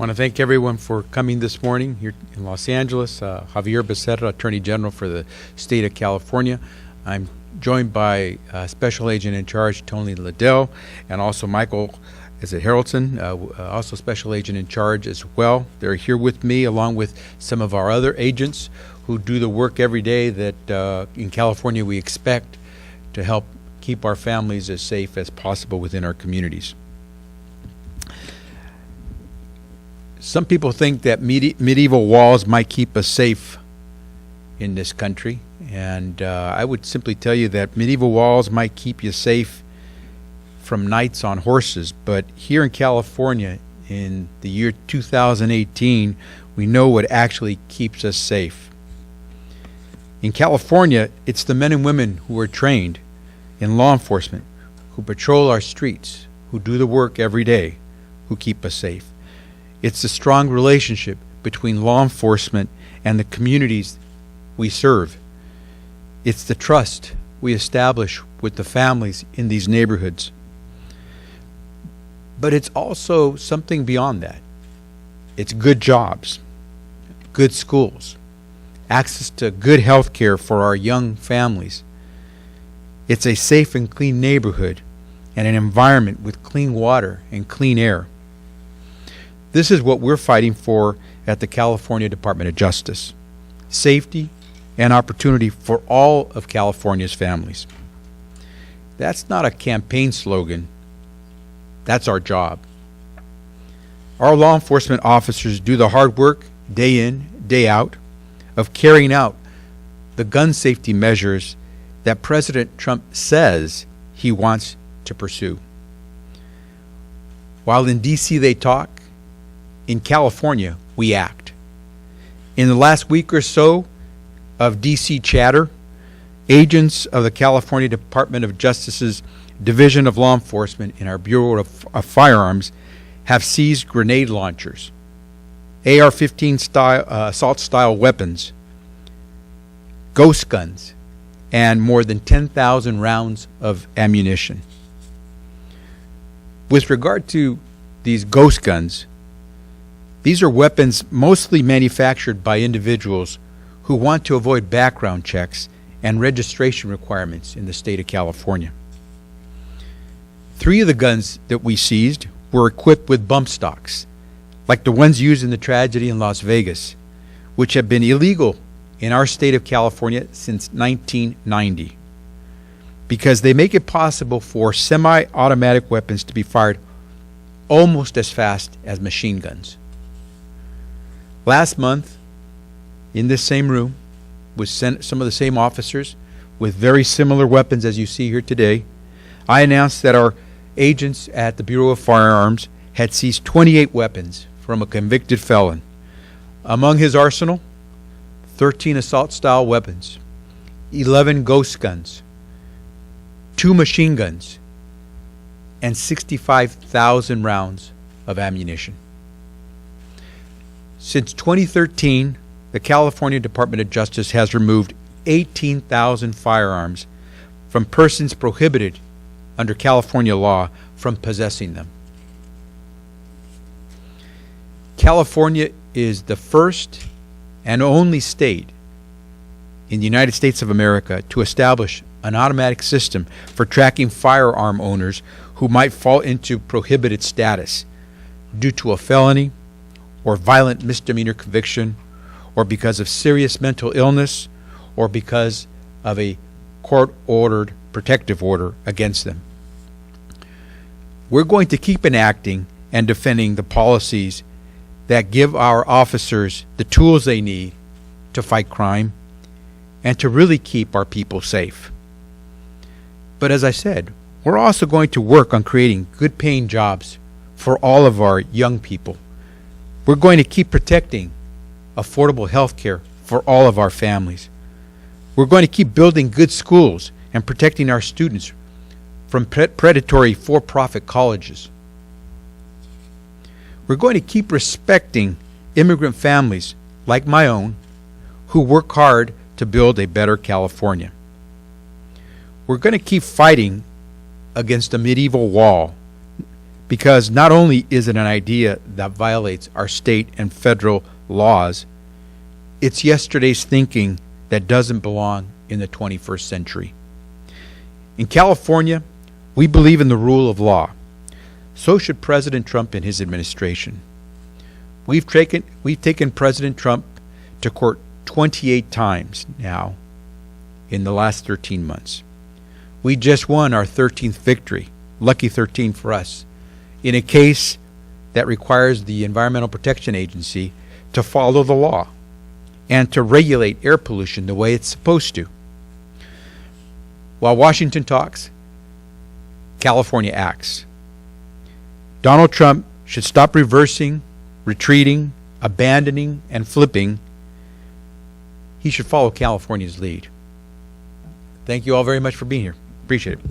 I want to thank everyone for coming this morning here in Los Angeles. Javier Becerra, Attorney General for the state of California. I'm joined by Special Agent in Charge Tony Liddell, and also Michael Harrelson, also Special Agent in Charge as well. They're here with me along with some of our other agents who do the work every day that in California we expect to help keep our families as safe as possible within our communities. Some people think that medieval walls might keep us safe in this country, and I would simply tell you that medieval walls might keep you safe from knights on horses, but here in California in the year 2018, we know what actually keeps us safe. In California, it's the men and women who are trained in law enforcement, who patrol our streets, who do the work every day, who keep us safe. It's the strong relationship between law enforcement and the communities we serve. It's the trust we establish with the families in these neighborhoods. But it's also something beyond that. It's good jobs, good schools, access to good health care for our young families. It's a safe and clean neighborhood and an environment with clean water and clean air. This is what we're fighting for at the California Department of Justice: safety and opportunity for all of California's families. That's not a campaign slogan. That's our job. Our law enforcement officers do the hard work day in, day out of carrying out the gun safety measures that President Trump says he wants to pursue. While in D.C. they talk, in California, we act. In the last week or so of D.C. chatter, agents of the California Department of Justice's Division of Law Enforcement in our Bureau of Firearms have seized grenade launchers, AR-15 style, assault-style weapons, ghost guns, and more than 10,000 rounds of ammunition. With regard to these ghost guns, these are weapons mostly manufactured by individuals who want to avoid background checks and registration requirements in the state of California. 3 of the guns that we seized were equipped with bump stocks, like the ones used in the tragedy in Las Vegas, which have been illegal in our state of California since 1990, because they make it possible for semi-automatic weapons to be fired almost as fast as machine guns. Last month, in this same room, with some of the same officers with very similar weapons as you see here today, I announced that our agents at the Bureau of Firearms had seized 28 weapons from a convicted felon. Among his arsenal, 13 assault-style weapons, 11 ghost guns, 2 machine guns, and 65,000 rounds of ammunition. Since 2013, the California Department of Justice has removed 18,000 firearms from persons prohibited under California law from possessing them. California is the first and only state in the United States of America to establish an automatic system for tracking firearm owners who might fall into prohibited status due to a felony or violent misdemeanor conviction, or because of serious mental illness, or because of a court-ordered protective order against them. We're going to keep enacting and defending the policies that give our officers the tools they need to fight crime and to really keep our people safe. But as I said, we're also going to work on creating good-paying jobs for all of our young people. We're going to keep protecting affordable health care for all of our families. We're going to keep building good schools and protecting our students from predatory for-profit colleges. We're going to keep respecting immigrant families like my own who work hard to build a better California. We're going to keep fighting against a medieval wall because not only is it an idea that violates our state and federal laws, it's yesterday's thinking that doesn't belong in the 21st century. In California, we believe in the rule of law. So should President Trump and his administration. We've taken President Trump to court 28 times now in the last 13 months. We just won our 13th victory, lucky 13 for us, in a case that requires the Environmental Protection Agency to follow the law and to regulate air pollution the way it's supposed to. While Washington talks, California acts. Donald Trump should stop reversing, retreating, abandoning, and flipping. He should follow California's lead. Thank you all very much for being here. Appreciate it.